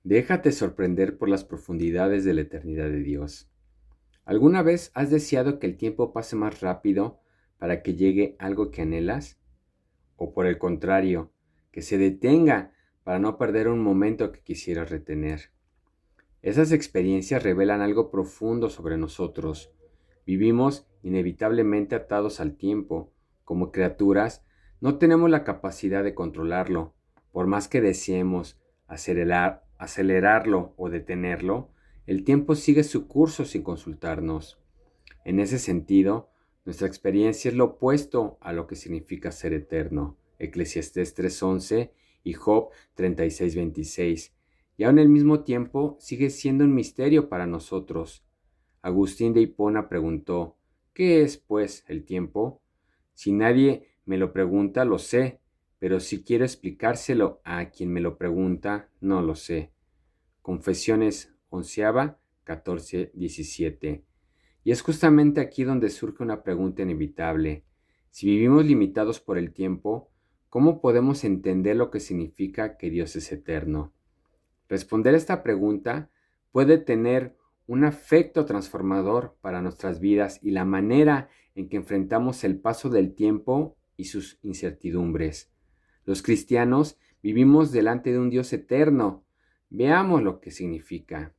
Déjate sorprender por las profundidades de la eternidad de Dios. ¿Alguna vez has deseado que el tiempo pase más rápido para que llegue algo que anhelas? ¿O por el contrario, que se detenga para no perder un momento que quisieras retener? Esas experiencias revelan algo profundo sobre nosotros. Vivimos inevitablemente atados al tiempo. Como criaturas, no tenemos la capacidad de controlarlo. Por más que deseemos acelerarlo o detenerlo, el tiempo sigue su curso sin consultarnos. En ese sentido, nuestra experiencia es lo opuesto a lo que significa ser eterno. Eclesiastés 3:11 y Job 36:26. Y aún al mismo tiempo sigue siendo un misterio para nosotros. Agustín de Hipona preguntó, ¿qué es, pues, el tiempo? Si nadie me lo pregunta, lo sé, pero si quiero explicárselo a quien me lo pregunta, no lo sé. Confesiones 11, 14, 17. Y es justamente aquí donde surge una pregunta inevitable. Si vivimos limitados por el tiempo, ¿cómo podemos entender lo que significa que Dios es eterno? Responder esta pregunta puede tener un efecto transformador para nuestras vidas y la manera en que enfrentamos el paso del tiempo y sus incertidumbres. Los cristianos vivimos delante de un Dios eterno. Veamos lo que significa.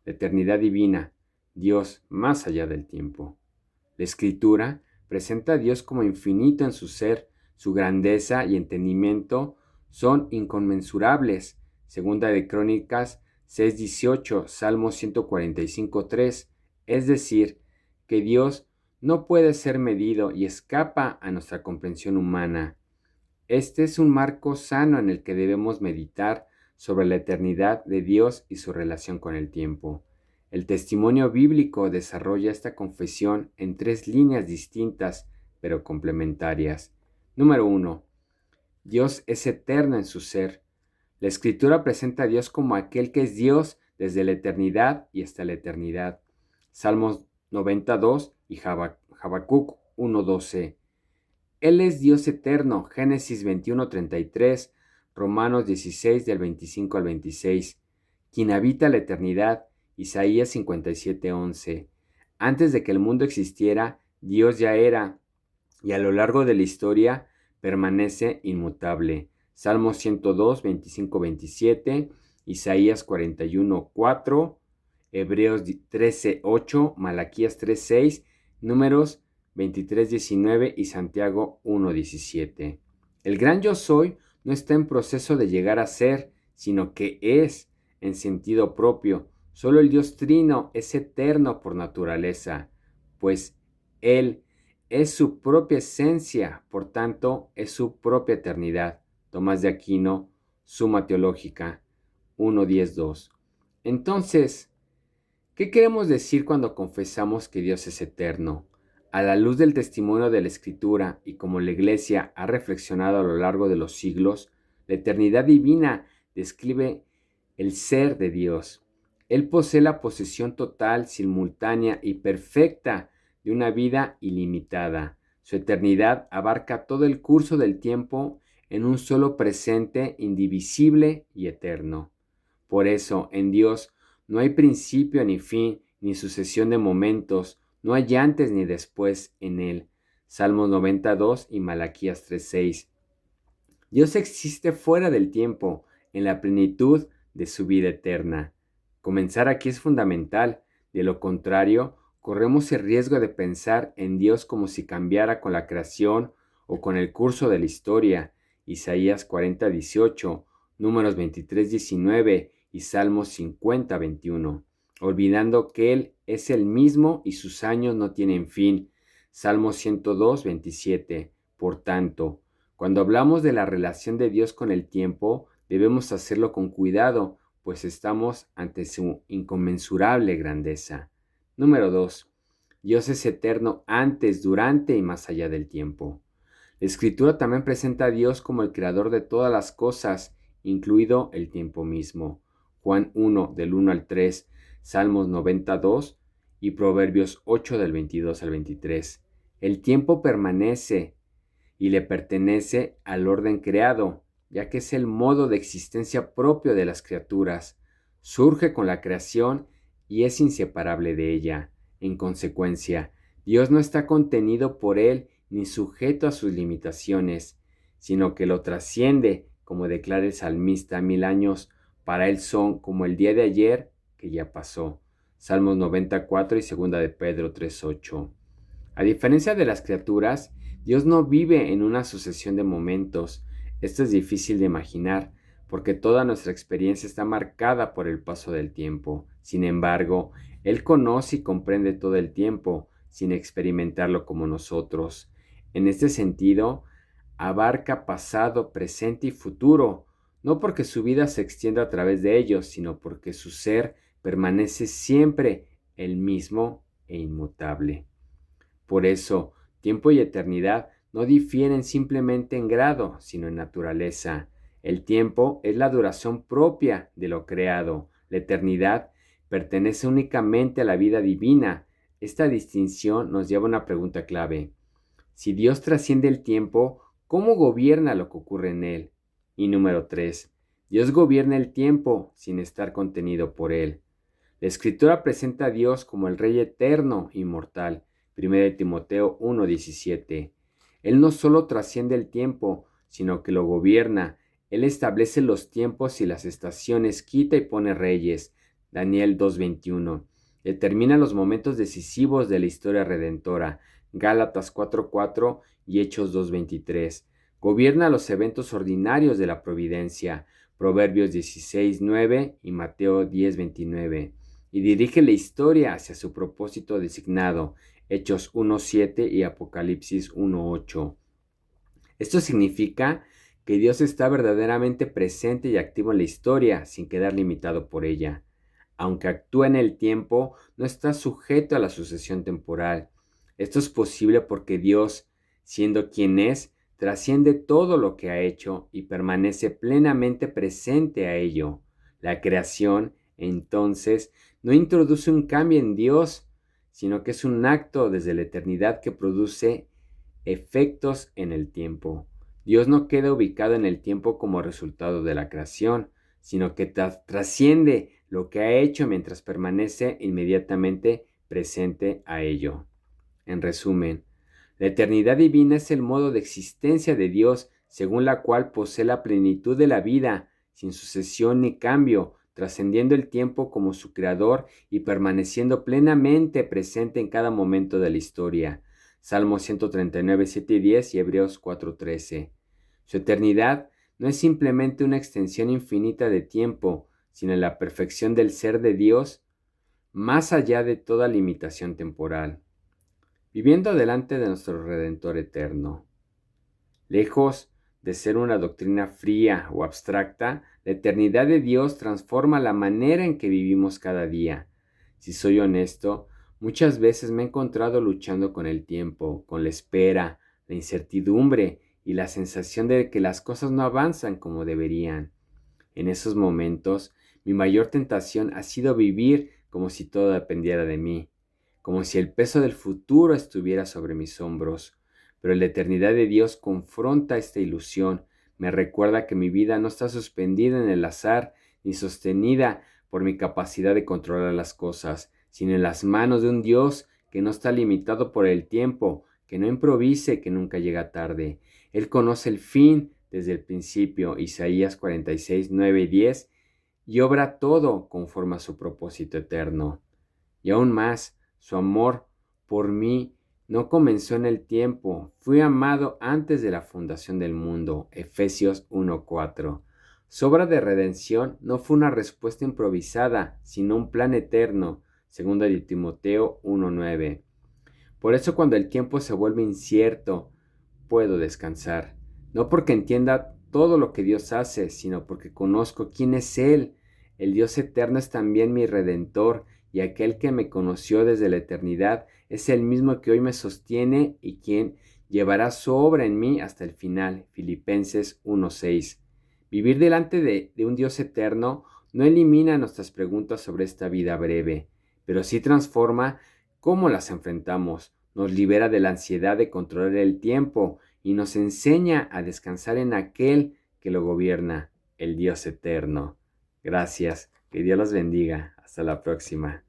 La eternidad divina, Dios más allá del tiempo. La Escritura presenta a Dios como infinito en su ser, su grandeza y entendimiento son inconmensurables. Segunda de Crónicas 6:18, Salmo 145:3, es decir, que Dios no puede ser medido y escapa a nuestra comprensión humana. Este es un marco sano en el que debemos meditar sobre la eternidad de Dios y su relación con el tiempo. El testimonio bíblico desarrolla esta confesión en tres líneas distintas pero complementarias. Número 1. Dios es eterno en su ser. La Escritura presenta a Dios como aquel que es Dios desde la eternidad y hasta la eternidad. Salmos 92 y Habacuc 1:12. Él es Dios eterno, Génesis 21:33, Romanos 16 del 25 al 26, quien habita la eternidad, Isaías 57:11. Antes de que el mundo existiera, Dios ya era, y a lo largo de la historia permanece inmutable. Salmos 102, 25-27, Isaías 41:4, Hebreos 13:8, Malaquías 3:6, Números 23:19 y Santiago 1:17. El gran yo soy no está en proceso de llegar a ser, sino que es en sentido propio. Solo el Dios Trino es eterno por naturaleza, pues Él es su propia esencia, por tanto, es su propia eternidad. Tomás de Aquino, Suma Teológica 1.10.2. Entonces, ¿qué queremos decir cuando confesamos que Dios es eterno? A la luz del testimonio de la Escritura y como la Iglesia ha reflexionado a lo largo de los siglos, la eternidad divina describe el ser de Dios. Él posee la posesión total, simultánea y perfecta de una vida ilimitada. Su eternidad abarca todo el curso del tiempo en un solo presente indivisible y eterno. Por eso, en Dios no hay principio ni fin, ni sucesión de momentos, no hay antes ni después en Él. Salmos 92 y Malaquías 3:6. Dios existe fuera del tiempo, en la plenitud de su vida eterna. Comenzar aquí es fundamental, de lo contrario, corremos el riesgo de pensar en Dios como si cambiara con la creación o con el curso de la historia. Isaías 40:18, Números 23:19 y Salmos 50:21, olvidando que Él es el mismo y sus años no tienen fin. Salmos 102:27. Por tanto, cuando hablamos de la relación de Dios con el tiempo, debemos hacerlo con cuidado, pues estamos ante su inconmensurable grandeza. Número 2. Dios es eterno antes, durante y más allá del tiempo. La Escritura también presenta a Dios como el creador de todas las cosas, incluido el tiempo mismo. Juan 1, del 1 al 3, Salmos 92 y Proverbios 8, del 22 al 23. El tiempo permanece y le pertenece al orden creado, ya que es el modo de existencia propio de las criaturas. surge con la creación y es inseparable de ella. En consecuencia, Dios no está contenido por Él ni sujeto a sus limitaciones, sino que lo trasciende, como declara el salmista: 1000 años para Él son como el día de ayer que ya pasó. Salmos 94 y 2 de Pedro 3:8. A diferencia de las criaturas, Dios no vive en una sucesión de momentos. Esto es difícil de imaginar, porque toda nuestra experiencia está marcada por el paso del tiempo. Sin embargo, Él conoce y comprende todo el tiempo, sin experimentarlo como nosotros. En este sentido, abarca pasado, presente y futuro, no porque su vida se extienda a través de ellos, sino porque su ser permanece siempre el mismo e inmutable. Por eso, tiempo y eternidad no difieren simplemente en grado, sino en naturaleza. El tiempo es la duración propia de lo creado. La eternidad pertenece únicamente a la vida divina. Esta distinción nos lleva a una pregunta clave. Si Dios trasciende el tiempo, ¿cómo gobierna lo que ocurre en él? Y número 3. Dios gobierna el tiempo sin estar contenido por él. La Escritura presenta a Dios como el Rey eterno, inmortal. 1 Timoteo 1:17. Él no solo trasciende el tiempo, sino que lo gobierna. Él establece los tiempos y las estaciones, quita y pone reyes. Daniel 2:21. Determina los momentos decisivos de la historia redentora. Gálatas 4:4 y Hechos 2:23. Gobierna los eventos ordinarios de la providencia. Proverbios 16:9 y Mateo 10:29. Y dirige la historia hacia su propósito designado. Hechos 1:7 y Apocalipsis 1:8. Esto significa que Dios está verdaderamente presente y activo en la historia, sin quedar limitado por ella. Aunque actúa en el tiempo, no está sujeto a la sucesión temporal. Esto es posible porque Dios, siendo quien es, trasciende todo lo que ha hecho y permanece plenamente presente a ello. La creación, entonces, no introduce un cambio en Dios, sino que es un acto desde la eternidad que produce efectos en el tiempo. Dios no queda ubicado en el tiempo como resultado de la creación, sino que trasciende lo que ha hecho mientras permanece inmediatamente presente a ello. En resumen, la eternidad divina es el modo de existencia de Dios según la cual posee la plenitud de la vida, sin sucesión ni cambio, trascendiendo el tiempo como su creador y permaneciendo plenamente presente en cada momento de la historia. Salmos 139, 7 y 10 y Hebreos 4:13. Su eternidad no es simplemente una extensión infinita de tiempo, sino la perfección del ser de Dios más allá de toda limitación temporal, viviendo delante de nuestro Redentor eterno. Lejos de ser una doctrina fría o abstracta, la eternidad de Dios transforma la manera en que vivimos cada día. Si soy honesto, muchas veces me he encontrado luchando con el tiempo, con la espera, la incertidumbre y la sensación de que las cosas no avanzan como deberían. En esos momentos, mi mayor tentación ha sido vivir como si todo dependiera de mí, como si el peso del futuro estuviera sobre mis hombros. Pero la eternidad de Dios confronta esta ilusión, me recuerda que mi vida no está suspendida en el azar ni sostenida por mi capacidad de controlar las cosas, sino en las manos de un Dios que no está limitado por el tiempo, que no improvise, que nunca llega tarde. Él conoce el fin desde el principio, Isaías 46, 9 y 10, y obra todo conforme a su propósito eterno. Y aún más, su amor por mí no comenzó en el tiempo, fui amado antes de la fundación del mundo, Efesios 1:4. Su obra de redención no fue una respuesta improvisada, sino un plan eterno, 2 de Timoteo 1:9. Por eso cuando el tiempo se vuelve incierto, puedo descansar, no porque entienda todo lo que Dios hace, sino porque conozco quién es Él. El Dios eterno es también mi Redentor, y aquel que me conoció desde la eternidad es el mismo que hoy me sostiene y quien llevará su obra en mí hasta el final. Filipenses 1:6. Vivir delante de un Dios eterno no elimina nuestras preguntas sobre esta vida breve, pero sí transforma cómo las enfrentamos, nos libera de la ansiedad de controlar el tiempo y nos enseña a descansar en aquel que lo gobierna, el Dios eterno. Gracias. Que Dios los bendiga. Hasta la próxima.